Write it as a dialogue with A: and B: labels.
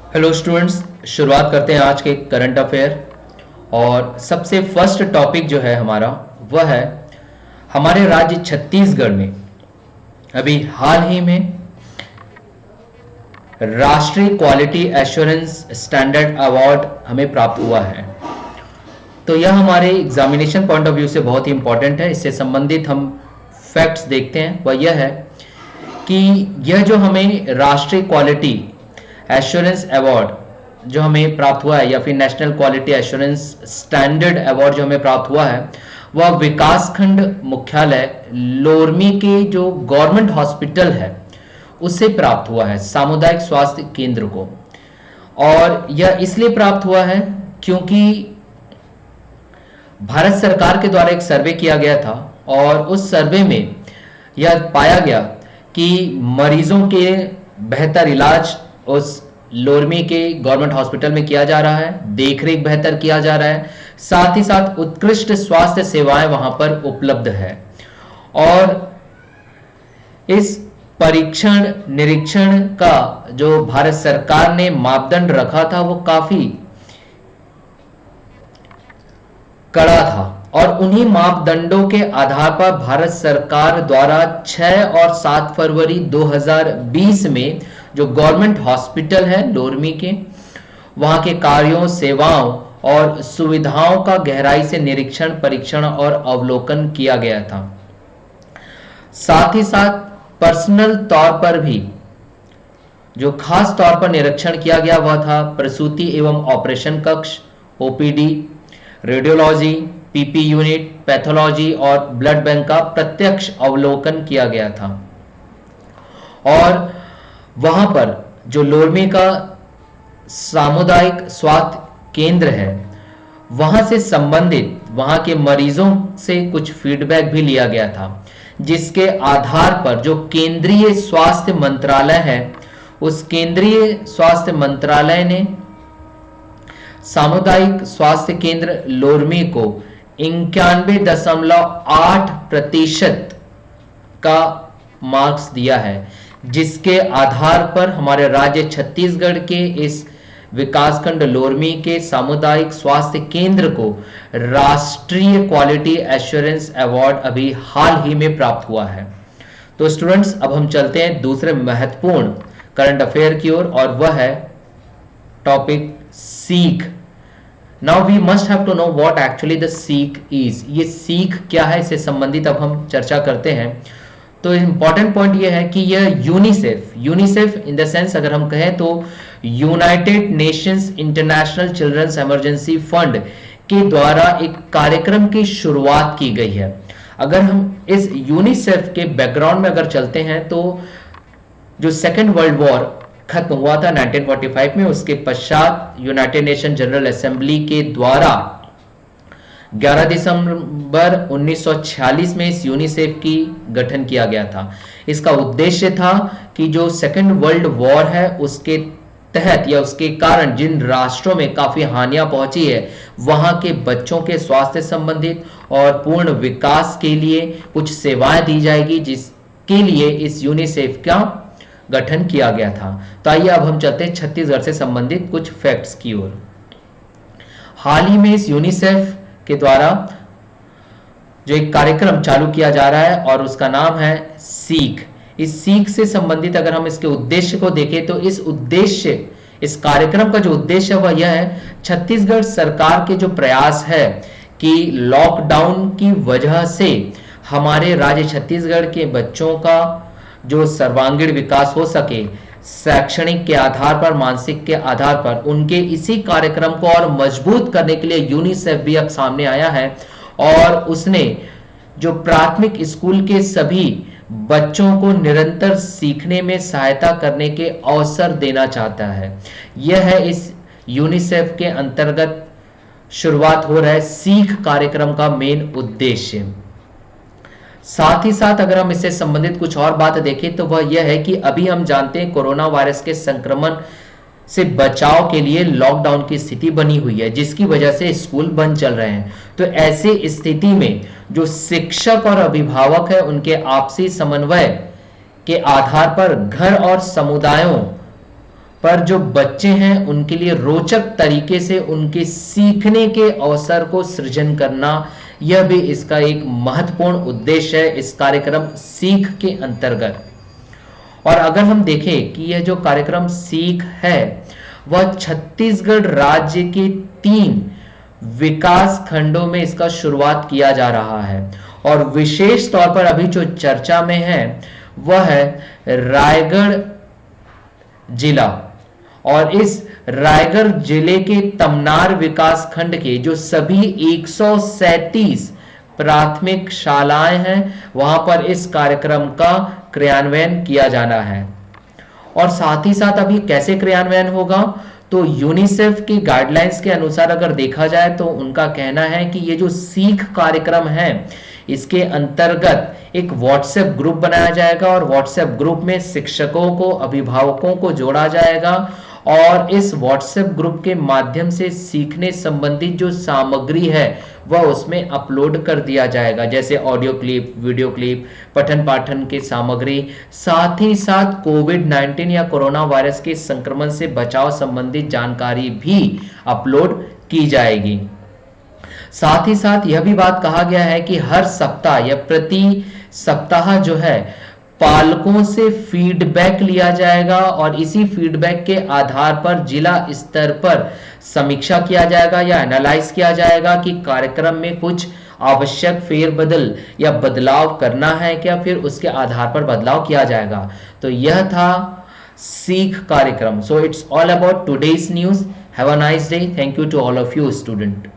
A: Hello students, शुरुआत करते हैं आज के करंट अफेयर। और सबसे फर्स्ट टॉपिक जो है हमारा वह है हमारे राज्य छत्तीसगढ़ में अभी हाल ही में राष्ट्रीय क्वालिटी एश्योरेंस स्टैंडर्ड अवार्ड हमें प्राप्त हुआ है। तो यह हमारे एग्जामिनेशन पॉइंट ऑफ व्यू से बहुत ही इंपॉर्टेंट है। इससे संबंधित हम फैक्ट्स देखते हैं। वह यह है कि यह जो हमें राष्ट्रीय क्वालिटी एश्योरेंस अवार्ड जो हमें प्राप्त हुआ है या फिर national quality assurance standard award जो हमें प्राप्त हुआ है वह विकासखंड मुख्यालय लोरमी के जो गवर्नमेंट हॉस्पिटल है उससे प्राप्त हुआ है, सामुदायिक स्वास्थ्य केंद्र को। और यह इसलिए प्राप्त हुआ है क्योंकि भारत सरकार के द्वारा एक सर्वे किया गया था और उस सर्वे में यह पाया गया कि मरीजों के बेहतर इलाज उस लोरमी के गवर्नमेंट हॉस्पिटल में किया जा रहा है, देखरेख बेहतर किया जा रहा है, साथ ही साथ उत्कृष्ट स्वास्थ्य सेवाएं वहां पर उपलब्ध है। और इस परीक्षण निरीक्षण का जो भारत सरकार ने मापदंड रखा था वो काफी कड़ा था और उन्हीं मापदंडों के आधार पर भारत सरकार द्वारा 6 और 7 फरवरी 2020 में जो गवर्नमेंट हॉस्पिटल है लोरमी के वहां के कार्यों, सेवाओं और सुविधाओं का गहराई से निरीक्षण, परीक्षण और अवलोकन किया गया था। साथ ही साथ पर्सनल तौर पर भी जो खास तौर पर निरीक्षण किया गया वह था प्रसूति एवं ऑपरेशन कक्ष, OPD, radiology, PP unit, pathology और ब्लड बैंक का प्रत्यक्ष अवलोकन किया गया था। और वहां पर जो लोरमी का सामुदायिक स्वास्थ्य केंद्र है वहां से संबंधित वहां के मरीजों से कुछ फीडबैक भी लिया गया था, जिसके आधार पर जो केंद्रीय स्वास्थ्य मंत्रालय है उस केंद्रीय स्वास्थ्य मंत्रालय ने सामुदायिक स्वास्थ्य केंद्र लोरमी को 91.8% का मार्क्स दिया है, जिसके आधार पर हमारे राज्य छत्तीसगढ़ के इस विकासखंड लोरमी के सामुदायिक स्वास्थ्य केंद्र को राष्ट्रीय क्वालिटी एश्योरेंस अवार्ड अभी हाल ही में प्राप्त हुआ है। तो स्टूडेंट्स, अब हम चलते हैं दूसरे महत्वपूर्ण करंट अफेयर की ओर और वह है topic Seekh. Now we must have to know what actually the Seekh is. ये सीख क्या है, इससे संबंधित अब हम चर्चा करते हैं। तो इंपॉर्टेंट पॉइंट ये है कि यह यूनिसेफ इन द सेंस अगर हम कहें तो United Nations International Children's Emergency Fund के द्वारा एक कार्यक्रम की शुरुआत की गई है। अगर हम इस यूनिसेफ के बैकग्राउंड में अगर चलते हैं तो जो सेकेंड वर्ल्ड वॉर खत्म हुआ था 1945 में, उसके पश्चात यूनाइटेड नेशन जनरल असेंबली के द्वारा 11 दिसंबर 1946 में इस यूनिसेफ की गठन किया गया था। इसका उद्देश्य था कि जो सेकेंड वर्ल्ड वॉर है उसके तहत या उसके कारण जिन राष्ट्रों में काफी हानियां पहुंची है वहां के बच्चों के स्वास्थ्य संबंधित और पूर्ण विकास के लिए कुछ सेवाएं दी जाएगी, जिसके लिए इस यूनिसेफ का गठन किया गया था। तो आइए अब हम चलते हैं छत्तीसगढ़ से संबंधित कुछ फैक्ट्स की ओर। हाल ही में इस यूनिसेफ के द्वारा जो एक कार्यक्रम चालू किया जा रहा है और उसका नाम है सीख। इस सीख से संबंधित अगर हम इसके उद्देश्य को देखें तो इस कार्यक्रम का जो उद्देश्य है वह यह है, छत्तीसगढ़ सरकार के जो प्रयास है कि लॉकडाउन की वजह से हमारे राज्य छत्तीसगढ़ के बच्चों का जो सर्वांगीण विकास हो सके, शैक्षणिक के आधार पर, मानसिक के आधार पर, उनके इसी कार्यक्रम को और मजबूत करने के लिए यूनिसेफ भी अब सामने आया है और उसने जो प्राथमिक स्कूल के सभी बच्चों को निरंतर सीखने में सहायता करने के अवसर देना चाहता है। यह है इस यूनिसेफ के अंतर्गत शुरुआत हो रहा है सीख कार्यक्रम का मेन उद्देश्य। साथ ही साथ अगर हम इससे संबंधित कुछ और बात देखें तो वह यह है कि अभी हम जानते हैं कोरोना वायरस के संक्रमण से बचाव के लिए लॉकडाउन की स्थिति बनी हुई है, जिसकी वजह से स्कूल बंद चल रहे हैं। तो ऐसी स्थिति में जो शिक्षक और अभिभावक है उनके आपसी समन्वय के आधार पर घर और समुदायों पर जो बच्चे हैं उनके लिए रोचक तरीके से उनके सीखने के अवसर को सृजन करना, यह भी इसका एक महत्वपूर्ण उद्देश्य है इस कार्यक्रम सीख के अंतर्गत। और अगर हम देखें कि यह जो कार्यक्रम सीख है वह छत्तीसगढ़ राज्य के 3 विकास खंडों में इसका शुरुआत किया जा रहा है, और विशेष तौर पर अभी जो चर्चा में है वह है रायगढ़ जिला। और इस रायगढ़ जिले के तमनार विकास खंड के जो सभी 137 प्राथमिक शालाएं हैं वहां पर इस कार्यक्रम का क्रियान्वयन किया जाना है। और साथ ही साथ अभी कैसे क्रियान्वयन होगा, तो यूनिसेफ की गाइडलाइंस के अनुसार अगर देखा जाए तो उनका कहना है कि ये जो सीख कार्यक्रम है इसके अंतर्गत एक व्हाट्सएप ग्रुप बनाया जाएगा, और व्हाट्सएप ग्रुप में शिक्षकों को, अभिभावकों को जोड़ा जाएगा, और इस व्हाट्सएप ग्रुप के माध्यम से सीखने संबंधित जो सामग्री है वह उसमें अपलोड कर दिया जाएगा, जैसे ऑडियो क्लिप, वीडियो क्लिप, पठन पाठन की सामग्री, साथ ही साथ कोविड-19 या कोरोना वायरस के संक्रमण से बचाव संबंधित जानकारी भी अपलोड की जाएगी। साथ ही साथ यह भी बात कहा गया है कि हर सप्ताह या प्रति सप्ताह जो है पालकों से फीडबैक लिया जाएगा, और इसी फीडबैक के आधार पर जिला स्तर पर समीक्षा किया जाएगा या एनालाइज किया जाएगा कि कार्यक्रम में कुछ आवश्यक फेरबदल या बदलाव करना है क्या, फिर उसके आधार पर बदलाव किया जाएगा। तो यह था सीख कार्यक्रम। So it's all about today's news. Have a nice day. Thank you to all of you student.